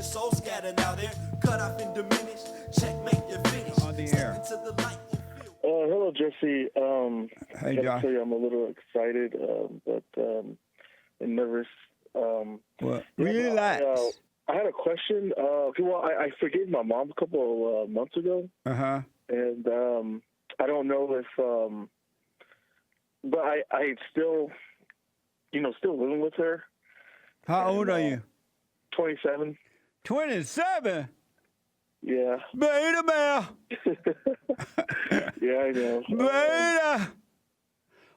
soul scattered now there, cut off and diminished. Checkmate, you finish. On the Step air. into the light you feel. Hello, Jesse. Hey, I Josh. tell you, I'm a little excited, but and nervous. Well, Yeah, relax. I had a question. Well, I forgave my mom a couple of months ago, Uh-huh. and I don't know if, but I still, still living with her. How old are And, you? 27. 27? Yeah. Beta bear. Yeah, I know. Beta.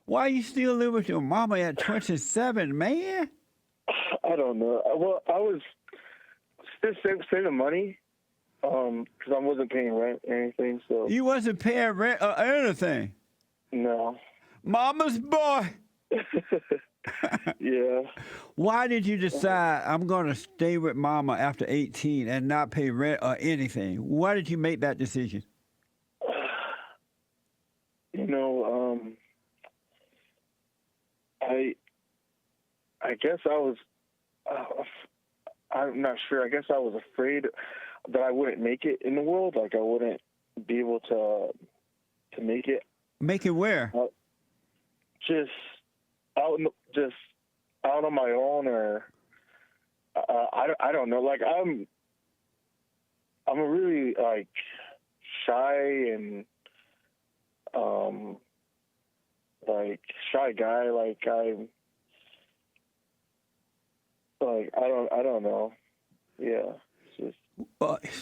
Why you still live with your mama at 27, man? I don't know. Well, I was still saving money because I wasn't paying rent or anything. So You wasn't paying rent or anything. no. Mama's boy. Yeah. Why did you decide I'm going to stay with mama after 18 and not pay rent or anything? Why did you make that decision? I guess I was. I'm not sure. I guess I was afraid that I wouldn't make it in the world. Like I wouldn't be able to make it. Make it where? Just out on my own, or I don't know. Like I'm a really like shy and like shy guy. Like I don't know. Yeah. It's just,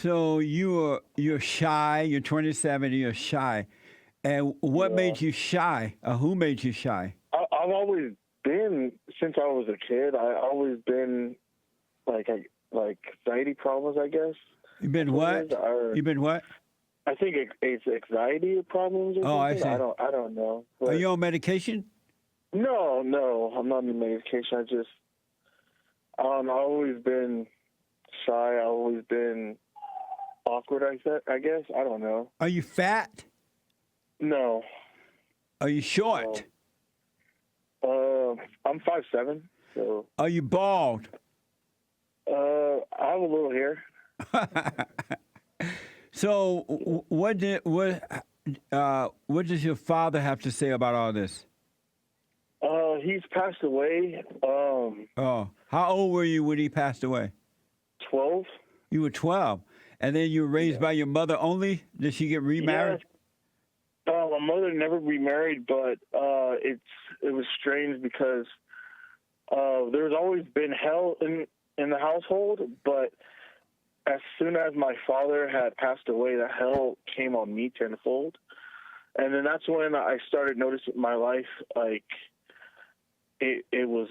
So you're shy. You're 27. You're shy. And what Yeah. made you shy? Or who made you shy? I've always been, since I was a kid, I've always been like anxiety problems, I guess. You been what? You been what? I think it's anxiety problems or Oh, I something. see. I don't know. Are But you on medication? no, I'm not on medication. I've always been shy. I've always been awkward, I guess. I don't know. Are you fat? No. Are you short? I'm 5'7", so Are you bald? I have a little hair. So what does your father have to say about all this? He's passed away. Oh, how old were you when he passed away? 12. You were 12, and then you were raised by your mother only. Did she get remarried? Yeah. My mother never remarried, but it was strange because there's always been hell in the household, but as soon as my father had passed away, the hell came on me tenfold. And then that's when I started noticing my life, like, it was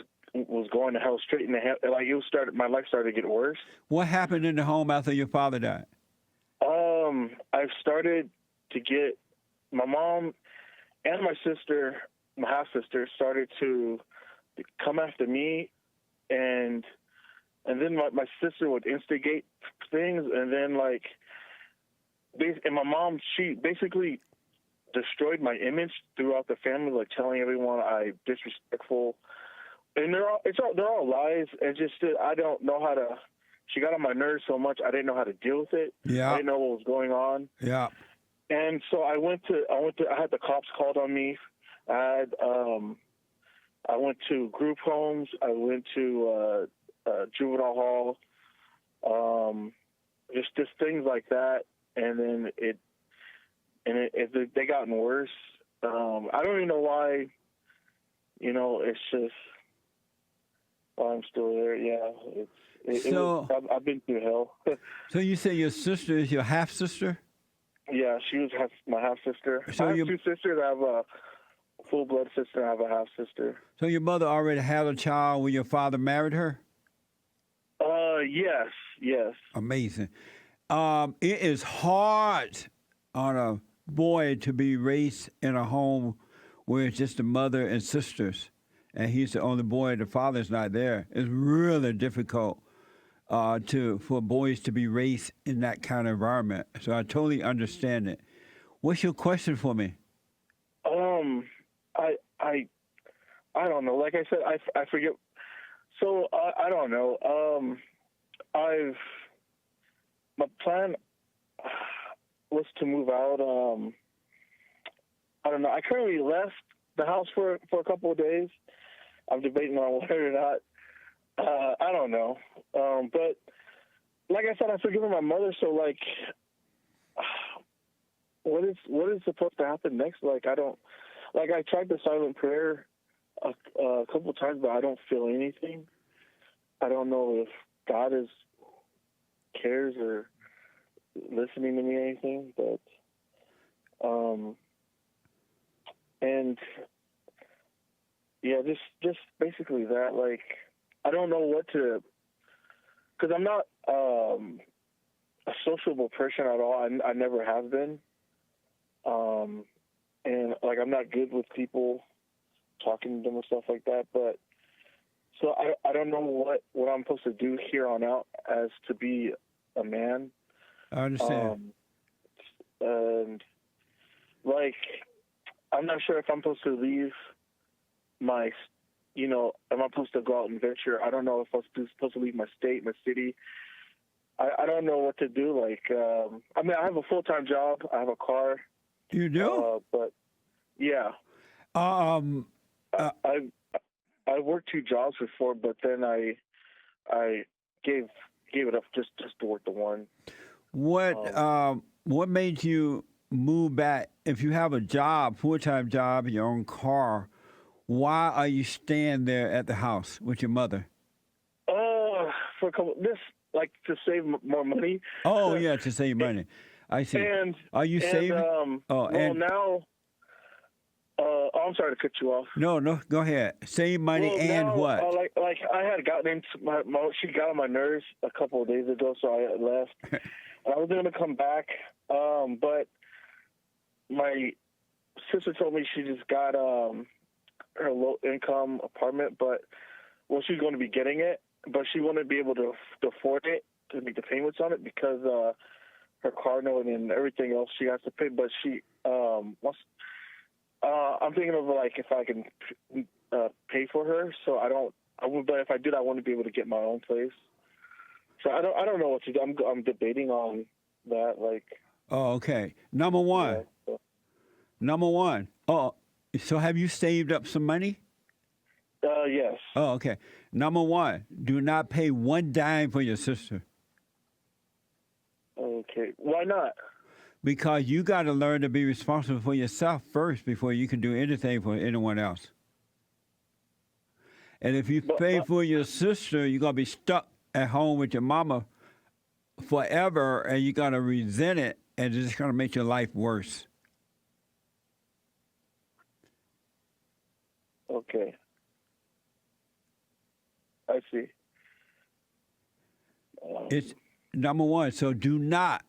going to hell straight in the hell. Like, my life started to get worse. What happened in the home after your father died? I've started to get, my mom and my sister, my half-sister, started to come after me, and then my sister would instigate things, and then and my mom, she basically destroyed my image throughout the family, like telling everyone I'm disrespectful, and they're all lies. And just I don't know how to. She got on my nerves so much, I didn't know how to deal with it. Yeah. I didn't know what was going on. Yeah. And so I had the cops called on me. I went to group homes. I went to juvenile hall. Just things like that. And then they gotten worse. I don't even know why. It's just I'm still there. Yeah. I've been through hell. So you say your sister is your half sister? Yeah, she was my half sister. So I have two sisters. I have a full blood sister. And I have a half sister. So your mother already had a child when your father married her? Yes. Amazing. It is hard on a boy to be raised in a home where it's just the mother and sisters, and he's the only boy. The father's not there. It's really difficult for boys to be raised in that kind of environment. So I totally understand it. What's your question for me? I don't know. Like I said, I forget. So I don't know. my plan was to move out. I don't know. I currently left the house for a couple of days. I'm debating on whether or not. I don't know. But like I said, I've forgiven my mother. So like, what is supposed to happen next? Like, I don't. Like, I tried the silent prayer a couple of times, but I don't feel anything. I don't know if God cares or listening to me or anything, but and yeah, just basically that. Like, I don't know what to, because I'm not a sociable person at all. I never have been, and like, I'm not good with people, talking to them and stuff like that. But so I don't know what I'm supposed to do here on out as to be a man. I understand. And like, I'm not sure if I'm supposed to leave my, am I supposed to go out and venture? I don't know if I'm supposed to leave my state, my city. I don't know what to do. Like, I mean, I have a full-time job. I have a car. You do? But yeah, I worked 2 jobs before, but then I gave it up just to work the one. What made you move back? If you have a job, full-time job, your own car, why are you staying there at the house with your mother? For a couple, like to save more money. Oh yeah, to save money. I see. And are you saving? Now. I'm sorry to cut you off. No, go ahead. Save money and now, what? Like I had gotten into she got on my nerves a couple of days ago, so I left. And I was going to come back, but my sister told me she just got her low-income apartment, but she's going to be getting it, but she wouldn't be able to afford it, to make the payments on it, because her car note and everything else she has to pay. But she wants. I'm thinking of like if I can pay for her, so but if I do that, I want to be able to get my own place. So I don't know what to do. I'm debating on that. Like. Oh, okay. Number one. Oh, so have you saved up some money? Yes. Oh, okay. Number one, do not pay one dime for your sister. Okay. Why not? Because you got to learn to be responsible for yourself first before you can do anything for anyone else. And if you pay for your sister, you're going to be stuck at home with your mama forever, and you're going to resent it, and it's just going to make your life worse. Okay. I see. It's number one. So do not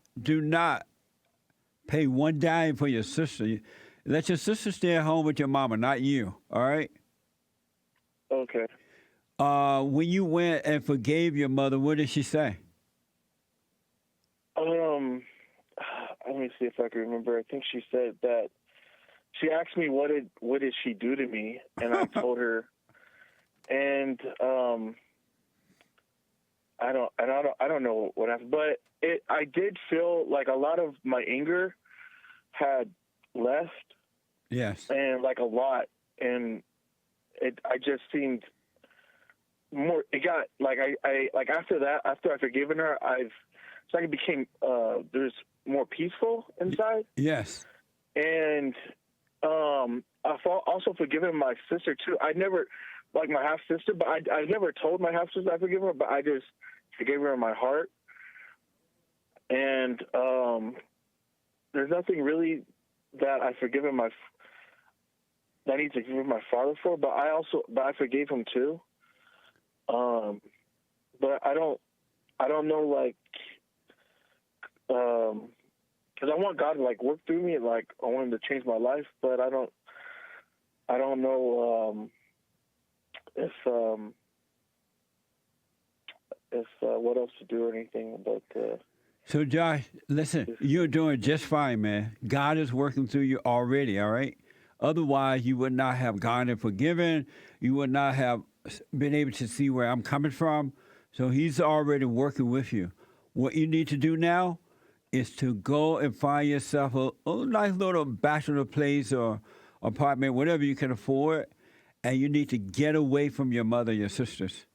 pay one dime for your sister. Let your sister stay at home with your mama, not you. All right? Okay. When you went and forgave your mother, what did she say? Let me see if I can remember. I think she said that she asked me what did she do to me, and I told her, and I don't know what happened, but I did feel like a lot of my anger had left. Yes. And like a lot, and I just seemed more. It got like I like after that, after I've forgiven her, it's like it became there's more peaceful inside. Yes. And I've also forgiven my sister too. I never, like my half sister, but I never told my half sister I forgive her, but I just forgave her in my heart. And there's nothing really that I've forgiven that I need to forgive my father for, but I forgave him too. But I don't know, like, because I want God to like work through me, and like I want Him to change my life, but I don't know if what else to do or anything. But so Josh, listen, you're doing just fine, man. God is working through you already. All right. Otherwise, you would not have gone and forgiven. You would not have been able to see where I'm coming from. So He's already working with you. What you need to do now is to go and find yourself a nice little bachelor place or apartment, whatever you can afford, and you need to get away from your mother and your sisters.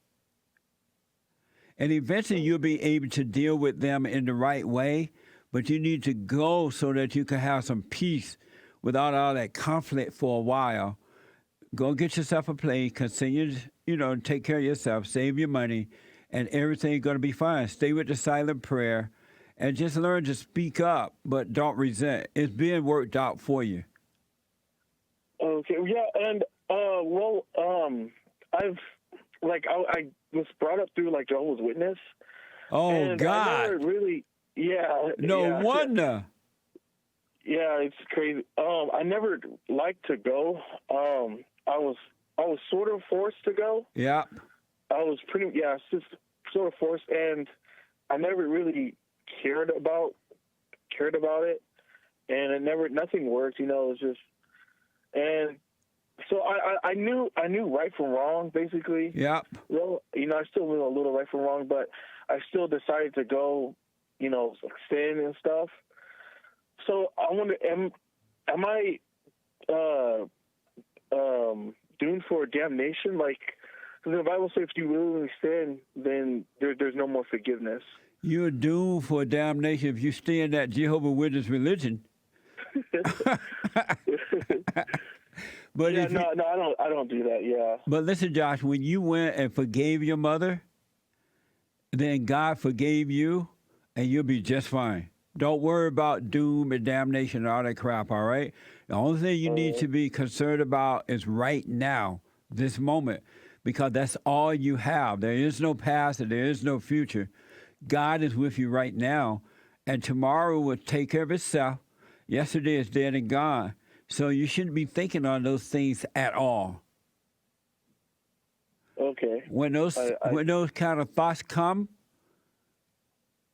And eventually you'll be able to deal with them in the right way, but you need to go so that you can have some peace without all that conflict for a while. Go get yourself a place, continue to take care of yourself, save your money, and everything's going to be fine. Stay with the silent prayer and just learn to speak up, but don't resent. It's being worked out for you. Okay, yeah, and I was brought up through like Jehovah's Witness. Oh, and God. I never really, No wonder. Yeah, it's crazy. I never liked to go. I was sort of forced to go. Yeah. I was just sort of forced, and I never really cared about it, and nothing worked. It was just, and so I knew right from wrong, basically. Yeah. Well, I still knew a little right from wrong, but I still decided to go, sin and stuff. So I wonder, am I doomed for damnation? Like, because the Bible says if you willingly sin, then there's no more forgiveness. You're doomed for damnation if you stay in that Jehovah's Witness religion. But I don't do that. Yeah. But listen, Josh, when you went and forgave your mother, then God forgave you, and you'll be just fine. Don't worry about doom and damnation and all that crap, all right? The only thing you need to be concerned about is right now, this moment, because that's all you have. There is no past and there is no future. God is with you right now, and tomorrow will take care of itself. Yesterday is dead and gone. So you shouldn't be thinking on those things at all. Okay. When those kind of thoughts come,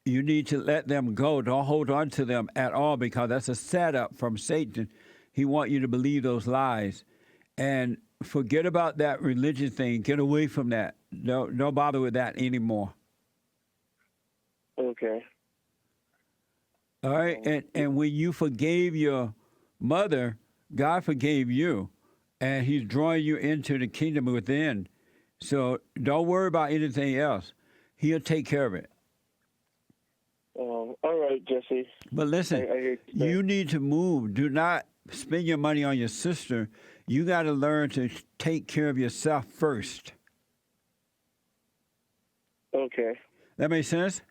you need to let them go. Don't hold on to them at all, because that's a setup from Satan. He wants you to believe those lies. And forget about that religion thing. Get away from that. Don't bother with that anymore. Okay. All right? And when you forgave your mother, God forgave you, and he's drawing you into the kingdom within. So don't worry about anything else. He'll take care of it. All right, Jesse. But listen, you need to move. Do not spend your money on your sister. You got to learn to take care of yourself first. Okay. That makes sense?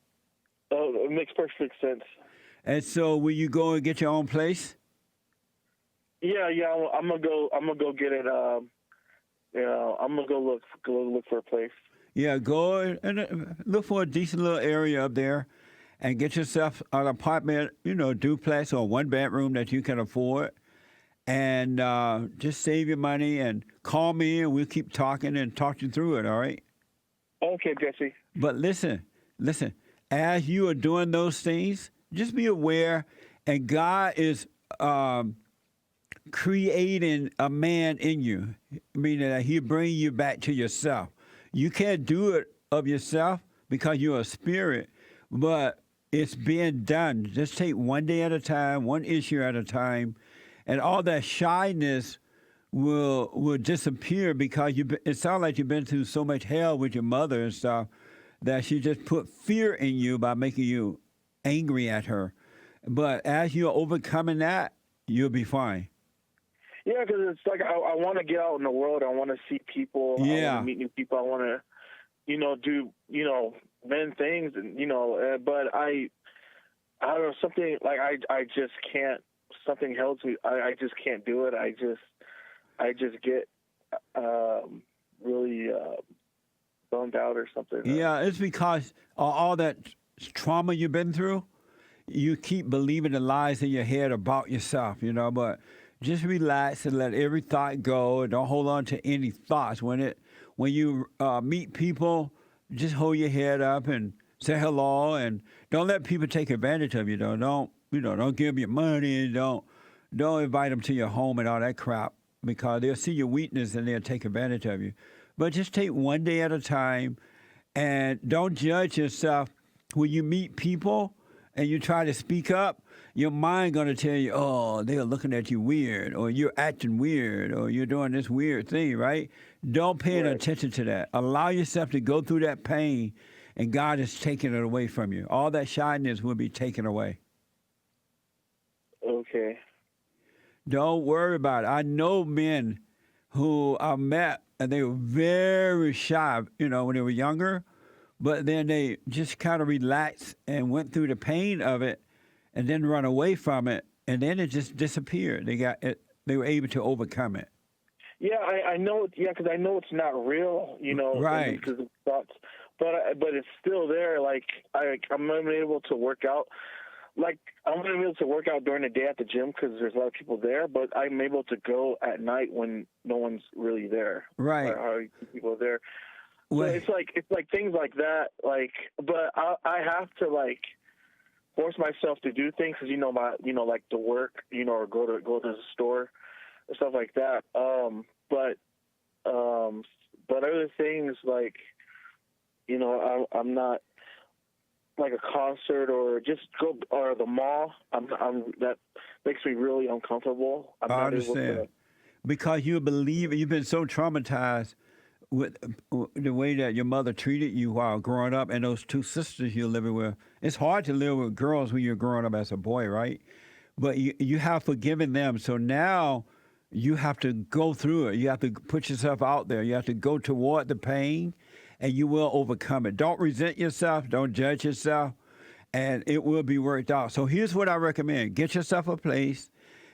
It makes perfect sense. And so will you go and get your own place? Yeah. I'm gonna go get it. I'm gonna go look for a place. Yeah, go and look for a decent little area up there and get yourself an apartment, duplex or one bedroom that you can afford. And just save your money and call me, and we'll keep talking and talk you through it, all right? Okay, Jesse. But listen, as you are doing those things, just be aware, and God is creating a man in you, meaning that he'll bring you back to yourself. You can't do it of yourself because you're a spirit, but it's being done. Just take one day at a time, one issue at a time, and all that shyness will disappear, because it sounds like you've been through so much hell with your mother and stuff that she just put fear in you by making you angry at her. But as you're overcoming that, you'll be fine. Yeah, because it's like I want to get out in the world. I want to see people. Yeah. I want to meet new people. I want to, do, men things, and but I don't know, something like I just can't. Something helps me. I just can't do it. I just get really bummed out or something. Yeah, it's because all that trauma you've been through, you keep believing the lies in your head about yourself, but just relax and let every thought go, and don't hold on to any thoughts. When you meet people, just hold your head up and say hello, and don't let people take advantage of you. Don't give them your money. Don't invite them to your home and all that crap, because they'll see your weakness and they'll take advantage of you. But just take one day at a time, and don't judge yourself when you meet people and you try to speak up, your mind gonna tell you, oh, they're looking at you weird, or you're acting weird, or you're doing this weird thing, right? Don't pay any Right. attention to that. Allow yourself to go through that pain, and God is taking it away from you. All that shyness will be taken away. Okay. Don't worry about it. I know men who I met and they were very shy, when they were younger, but then they just kind of relaxed and went through the pain of it and then run away from it, and then it just disappeared. They got it. They were able to overcome it. Yeah, I know. Yeah, because I know it's not real, Right. because of thoughts, but it's still there. Like I'm unable to work out. Like I'm unable to work out during the day at the gym because there's a lot of people there. But I'm able to go at night when no one's really there. Right. Or people are there. So Well, it's like things like that. Like, but I have to like force myself to do things because like to work, or go to the store and stuff like that. But other things like, I'm not like a concert or just go or the mall. I'm that makes me really uncomfortable. I'm I not understand. able to. Because you believe you've been so traumatized with the way that your mother treated you while growing up and those two sisters you're living with. It's hard to live with girls when you're growing up as a boy, right? But you have forgiven them. So now you have to go through it. You have to put yourself out there. You have to go toward the pain, and you will overcome it. Don't resent yourself. Don't judge yourself, and it will be worked out. So here's what I recommend. Get yourself a place,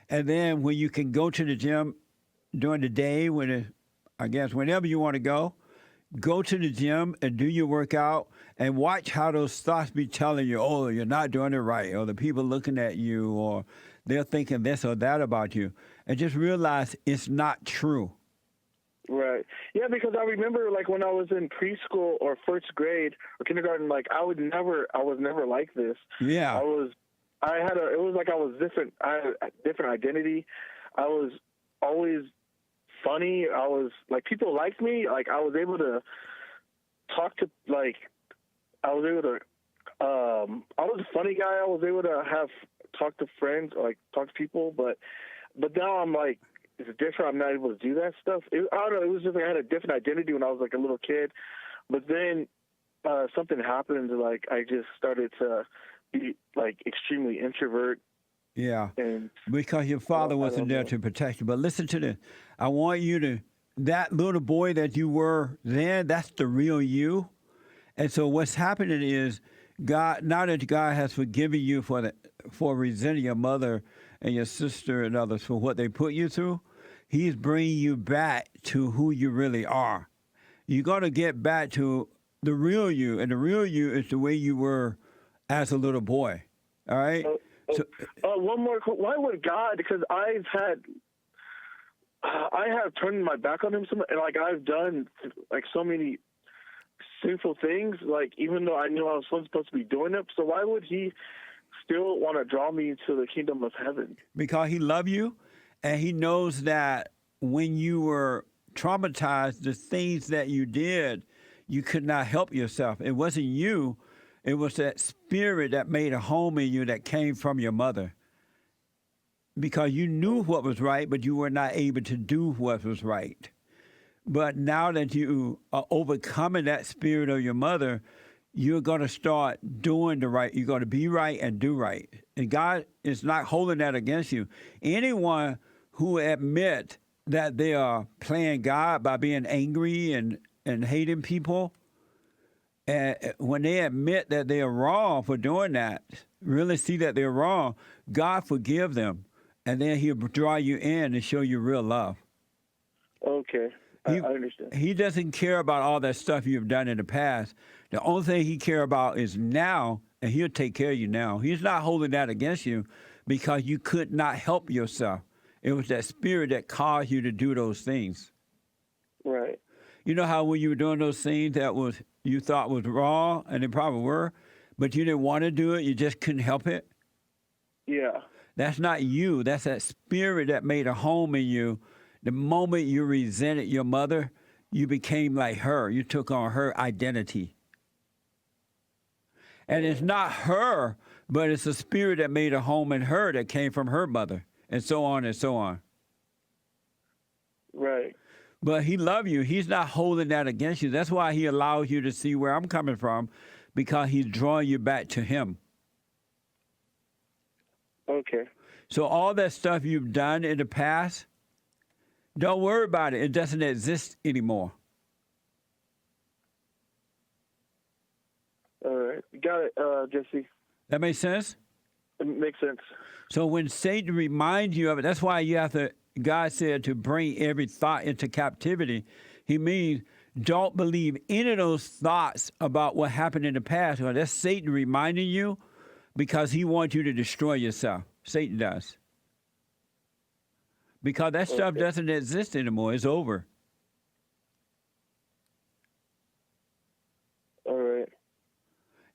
and then when you can go to the gym during the day, I guess whenever you want to go to the gym and do your workout and watch how those thoughts be telling you, oh, you're not doing it right, or the people looking at you, or they're thinking this or that about you. And just realize it's not true. Right. Yeah, because I remember like when I was in preschool or first grade or kindergarten, like I was never like this. Yeah. it was like I was different. I had a different identity. I was always funny. I was like, people liked me. Like I was able to talk to, like, I was a funny guy. I was able to talk to friends, like talk to people, but now I'm like, it's different. I'm not able to do that stuff. I don't know. It was just like I had a different identity when I was like a little kid, but then something happened. Like I just started to be like extremely introvert. Yeah. And Because your father well, I wasn't don't there know. to protect you. But listen to this. I want you to, that little boy that you were then, that's the real you. And so what's happening is God, now that God has forgiven you for resenting your mother and your sister and others for what they put you through, He's bringing you back to who you really are. You got to get back to the real you, and the real you is the way you were as a little boy. All right. So One more. Why would God? Because I have turned my back on Him. And like I've done like so many sinful things. Like even though I knew I was supposed to be doing it, so why would He still want to draw me into the kingdom of heaven? because He loves you, and He knows that when you were traumatized, the things that you did, you could not help yourself. It wasn't you. It was that spirit that made a home in you that came from your mother. Because you knew what was right, but you were not able to do what was right. But now that you are overcoming that spirit of your mother, you're going to start doing the right. You're going to be right and do right. And God is not holding that against you. Anyone who admit that they are playing God by being angry and hating people, and when they admit that they are wrong for doing that, really see that they're wrong, God forgive them. And then He'll draw you in and show you real love. Okay, I understand. He doesn't care about all that stuff you've done in the past. The only thing He cares about is now, and He'll take care of you now. He's not holding that against you because you could not help yourself. It was that spirit that caused you to do those things. Right. You know how when you were doing those things that you thought was wrong, and they probably were, but you didn't want to do it, you just couldn't help it? Yeah. That's not you. That's that spirit that made a home in you. The moment you resented your mother, you became like her. You took on her identity. And it's not her, but it's the spirit that made a home in her that came from her mother, and so on and so on. Right. But he loves you. He's not holding that against you. That's why he allows you to see where I'm coming from, because he's drawing you back to him. Okay. So all that stuff you've done in the past, don't worry about it. It doesn't exist anymore. All right. Got it, Jesse. That makes sense? It makes sense. So when Satan reminds you of it, that's why you have to, God said to bring every thought into captivity. He means don't believe any of those thoughts about what happened in the past. Well, that's Satan reminding you because he wants you to destroy yourself. Satan does. Because that stuff doesn't exist anymore. It's over. All right.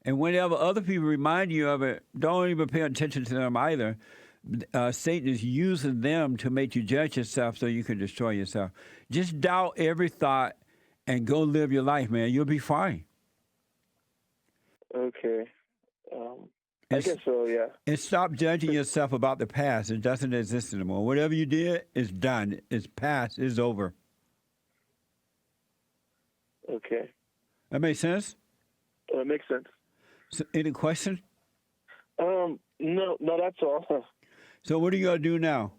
And whenever other people remind you of it, don't even pay attention to them either. Satan is using them to make you judge yourself so you can destroy yourself. Just doubt every thought and go live your life, man. You'll be fine. Okay. I guess so, yeah. And stop judging yourself about the past. It doesn't exist anymore. Whatever you did is done. It's past. It's over. Okay. That makes sense? It makes sense. So, any question? No, that's all. So what are you going to do now?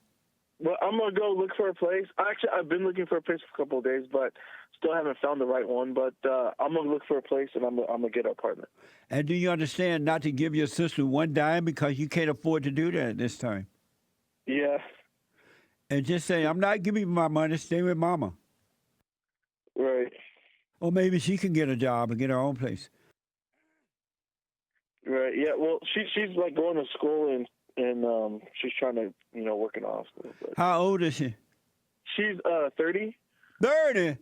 Well, I'm going to go look for a place. Actually, I've been looking for a place for a couple of days, but still haven't found the right one. But I'm going to look for a place, and I'm going to get an apartment. And do you understand not to give your sister one dime because you can't afford to do that at this time? Yeah. And just say, I'm not giving you my money. Stay with Mama. Right. Or maybe she can get a job and get her own place. Right. Yeah. Well, she's like going to school and she's trying to work in a hospital. But How old is she? she's 30. 30.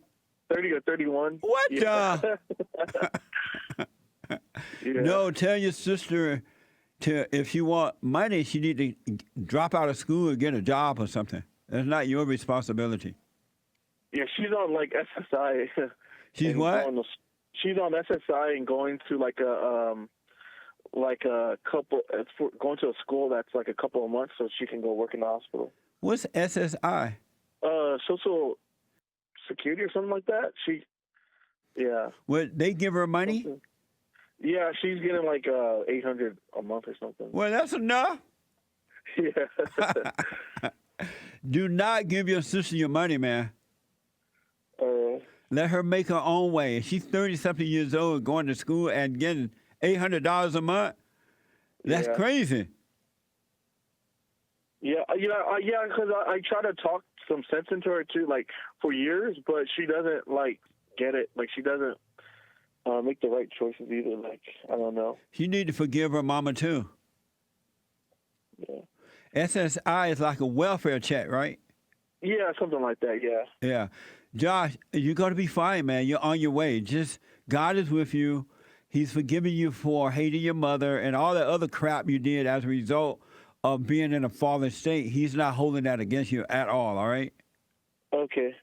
30 or 31. What Yeah. Yeah. No, tell your sister if she want money, she need to drop out of school and get a job or something. That's not your responsibility. Yeah, she's on like SSI. She's and what? She's on SSI and going to like a couple. It's for going to a school that's like a couple of months, so she can go work in the hospital. What's SSI? Social Security or something like that. Yeah. What, they give her money? Yeah, she's getting like $800 a month or something. Well, that's enough. Yeah. Do not give your sister your money, man. Let her make her own way. She's 30-something years old, going to school and getting $800 a month. That's crazy. Yeah, because I try to talk some sense into her too, like for years, but she doesn't like get it. Like she doesn't make the right choices either. Like I don't know. You need to forgive her mama too. Yeah. SSI is like a welfare check, right? Yeah, something like that. Yeah. Yeah. Josh, you're going to be fine, man. You're on your way. Just God is with you. He's forgiving you for hating your mother and all the other crap you did as a result of being in a fallen state. He's not holding that against you at all right? Okay.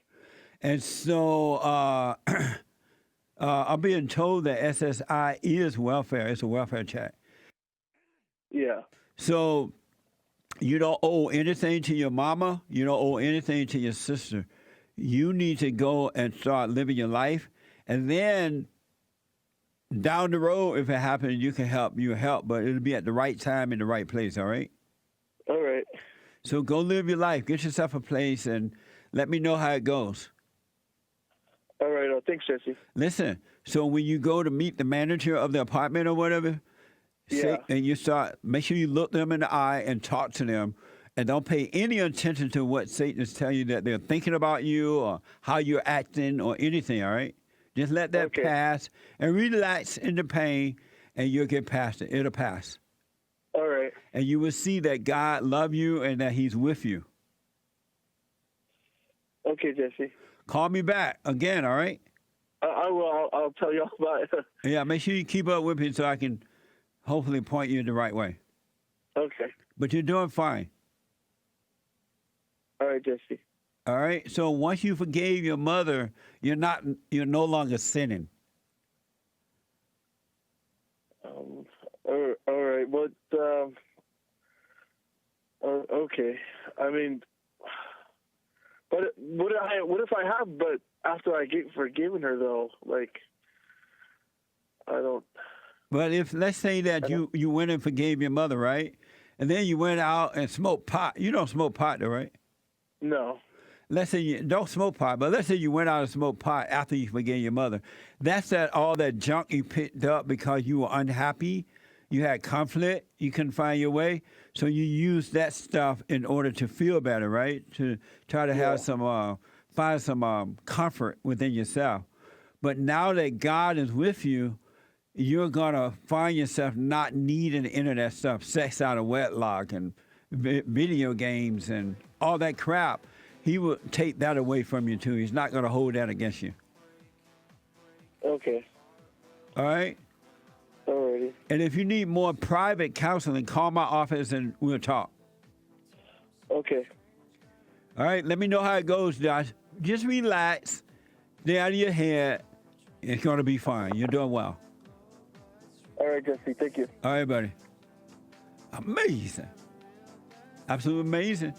And so I'm being told that SSI is welfare. It's a welfare check. Yeah. So you don't owe anything to your mama. You don't owe anything to your sister. You need to go and start living your life. And then down the road, if it happens, you can help. You help, but it'll be at the right time in the right place, all right? All right. So go live your life. Get yourself a place and let me know how it goes. All right. Thanks, Jesse. Listen, so when you go to meet the manager of the apartment or whatever, and you start, make sure you look them in the eye and talk to them. And don't pay any attention to what Satan is telling you that they're thinking about you or how you're acting or anything, all right? Just let that pass and relax in the pain, and you'll get past it. It'll pass. All right. And you will see that God loves you and that he's with you. Okay, Jesse. Call me back again, all right? I will. I'll tell you all about it. Yeah, make sure you keep up with me so I can hopefully point you in the right way. Okay. But you're doing fine. All right, Jesse. All right? So once you forgave your mother, you're no longer sinning. All right. But okay. I mean, but what if I have? But after I get forgiven her, though, like I don't. But if let's say that you went and forgave your mother, right? And then you went out and smoked pot. You don't smoke pot, though, right? No. Let's say you don't smoke pot, but let's say you went out and smoked pot after you forgave your mother. That's all that junk you picked up because you were unhappy, you had conflict, you couldn't find your way, so you used that stuff in order to feel better, right? To try to have find some comfort within yourself. But now that God is with you, you're gonna find yourself not needing the internet stuff, sex out of wedlock, and video games and all that crap. He will take that away from you too. He's not going to hold that against you. Okay. All right? Alrighty. And if you need more private counseling, call my office and we'll talk. Okay. All right? Let me know how it goes, Josh. Just relax. Stay out of your head. It's going to be fine. You're doing well. All right, Jesse. Thank you. All right, buddy. Amazing. Absolutely amazing.